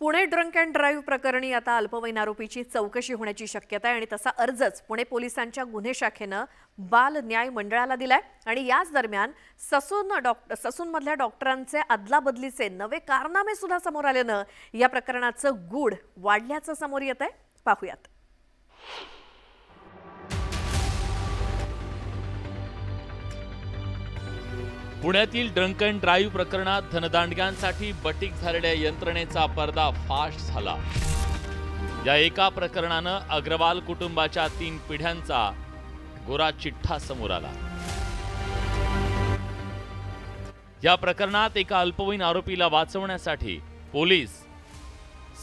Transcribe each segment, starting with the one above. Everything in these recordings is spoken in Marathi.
पुणे ड्रंक अँड ड्राईव्ह प्रकरणी आता अल्पवयीन आरोपीची चौकशी होण्याची शक्यता आहे आणि तसा अर्जच पुणे पोलिसांच्या गुन्हे शाखेनं बाल न्याय मंडळाला दिलाय। आणि याच दरम्यान ससूनमधल्या डॉक्टरांचे अदलाबदलीचे नवे कारनामे सुद्धा समोर आल्यानं या प्रकरणाचं गूढ वाढल्याचं समोर येत आहे। पाहूयात। पुण्यातील ड्रंक अँड ड्राईव्ह प्रकरणात धनदांडग्यांसाठी बटीक झालेल्या यंत्रणेचा पर्दा फाश झाला। या एका प्रकरणानं अग्रवाल कुटुंबाच्या 3 पिढ्यांचा गोरा चिठ्ठा समोर आला। या प्रकरणात एका अल्पवयीन आरोपीला वाचवण्यासाठी पोलीस,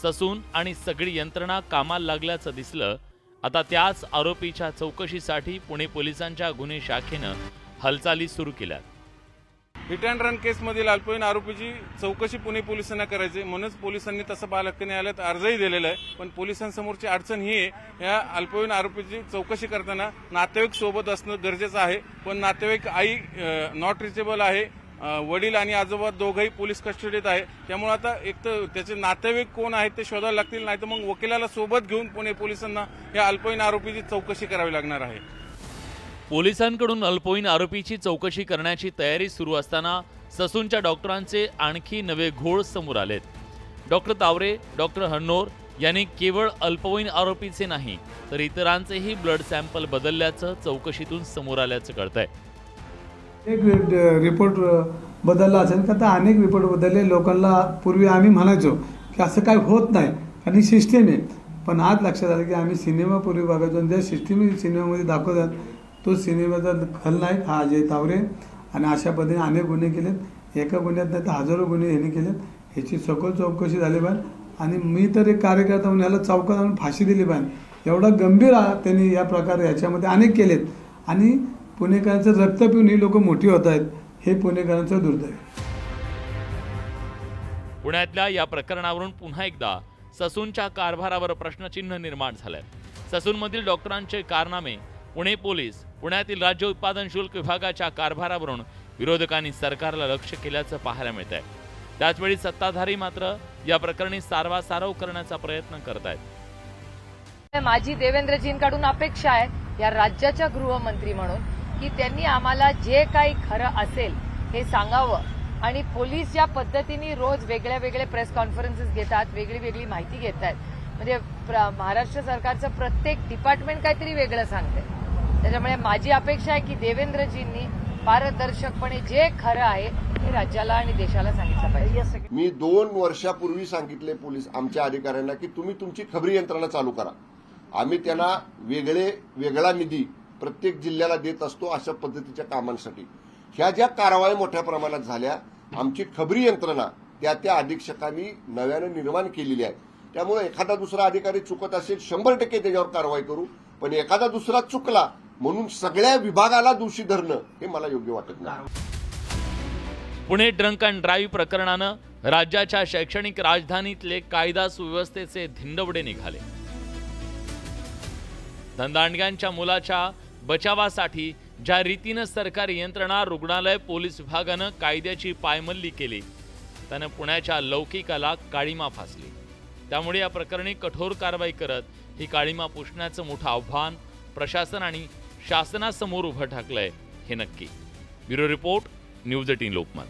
ससून आणि सगळी यंत्रणा कामाला लागल्याचं दिसलं। आता त्याच आरोपीच्या चौकशीसाठी पुणे पोलिसांच्या गुन्हे शाखेनं हालचाली सुरू केल्या। हिट अँड रन केसमधील अल्पवयीन आरोपीची चौकशी पुणे पोलिसांना करायची म्हणूनच पोलिसांनी तसं बाल हक्क न्यायालयात अर्जही दिलेला आहे। पण पोलिसांसमोरची अडचण ही आहे, या अल्पवयीन आरोपीची चौकशी करताना नातेवाईक सोबत असणं गरजेचं आहे। पण नातेवाईक आई नॉट रिचेबल आहे, वडील आणि आजोबा दोघंही पोलीस कस्टडीत आहे। त्यामुळे आता एक तर त्याचे नातेवाईक कोण आहेत ते शोधायला लागतील, नाही तर मग वकिलाला सोबत घेऊन पुणे पोलिसांना या अल्पवयीन आरोपीची चौकशी करावी लागणार आहे। पोलिसांकडून अल्पवयीन आरोपीची चौकशी करण्याची तयारी सुरू असताना ससूनच्या डॉक्टरांचे आणखी नवे घोळ समोर आलेत। डॉक्टर तावरे, डॉक्टर हन्नोर यांनी केवळ अल्पवयीन आरोपीचे नाही तर इतरांचेही ब्लड सॅम्पल बदलल्याचं चौकशीतून समोर आल्याचं कळतंय। एक रिपोर्ट बदलला असेल का तर अनेक रिपोर्ट बदलले। लोकांना पूर्वी आम्ही म्हणायचो की असं काय होत नाही आणि सिस्टीम आहे, पण आज लक्षात आलं की आम्ही सिनेमा पूर्वी बघायचो, ज्या सिस्टीम सिनेमामध्ये दाखवतात तो सिनेमाचा खलनायक हा अजय तावरे आणि अशा पद्धतीने अनेक गुन्हे केलेत। एका गुन्ह्यात नाही तर हजारो गुन्हे यांनी केलेत। ह्याची सखोल चौकशी झाली पाहिजे आणि मी तर एक कार्यकर्ता म्हणून याला चौकात आणून फाशी दिली पाहिजे। एवढा गंभीर त्यांनी या प्रकारे याच्यामध्ये अनेक केलेत आणि पुणेकरांचं रक्त पिऊन ही लोक मोठी होत आहेत, हे पुणेकरांचं दुर्दैव। पुण्यातल्या या प्रकरणावरून पुन्हा एकदा ससूनच्या कारभारावर प्रश्नचिन्ह निर्माण झालंय। ससूनमधील डॉक्टरांचे कारनामे, पुणे पोलीस, पुण्यातील राज्य उत्पादन शुल्क विभागाच्या कारभारावरून विरोधकांनी सरकारला लक्ष केल्याचं पाहायला मिळतंय। त्याचवेळी सत्ताधारी मात्र या प्रकरणी सारवासारव करण्याचा प्रयत्न करतायत। माझी देवेंद्रजींकडून अपेक्षा आहे या राज्याच्या गृहमंत्री म्हणून की त्यांनी आम्हाला जे काही खरं असेल हे सांगावं आणि पोलीस ज्या पद्धतीने रोज वेगळ्या वेगळे प्रेस कॉन्फरन्सेस घेतात, वेगळी वेगळी माहिती घेतात, म्हणजे महाराष्ट्र सरकारचं प्रत्येक डिपार्टमेंट काहीतरी वेगळं सांगते। त्याच्यामुळे माझी अपेक्षा आहे की देवेंद्रजींनी पारदर्शकपणे जे खरं आहे हे राज्याला आणि देशाला सांगितलं पाहिजे। मी 2 वर्षापूर्वी सांगितले पोलीस आमच्या अधिकाऱ्यांना की तुम्ही तुमची खबरी यंत्रणा चालू करा। आम्ही त्यांना वेगळा निधी प्रत्येक जिल्ह्याला देत असतो अशा पद्धतीच्या कामांसाठी। ह्या ज्या कारवाई मोठ्या प्रमाणात झाल्या, आमची खबरी यंत्रणा त्या अधीक्षकांनी नव्याने निर्माण केलेली आहे। त्यामुळे एखादा दुसरा अधिकारी चुकत असेल 100% त्याच्यावर कारवाई करू, पण एखादा दुसरा चुकला म्हणून सगळ्या विभागाला दोषी धरणं हे मला योग्य वाटत नाही। पुणे ड्रंक अँड ड्राईव्ह प्रकरणानं राज्याच्या शैक्षणिक राजधानीतले कायदा सुव्यवस्थेचे धिंडवडे निघाले। धनदांडग्यांच्या मुलाच्या बचावासाठी ज्या रीतीनं सरकारी यंत्रणा, रुग्णालय, पोलीस विभागानं कायद्याची पायमल्ली केली त्यानं पुण्याच्या लौकिकाला काळीमा फासली। त्यामुळे या प्रकरणी कठोर कारवाई करत ही काळीमा पुसण्याचं मोठं आव्हान प्रशासन आणि शासनासमोर उभं ठाकलंय हे नक्की। Bureau report, news 18 Lokmat.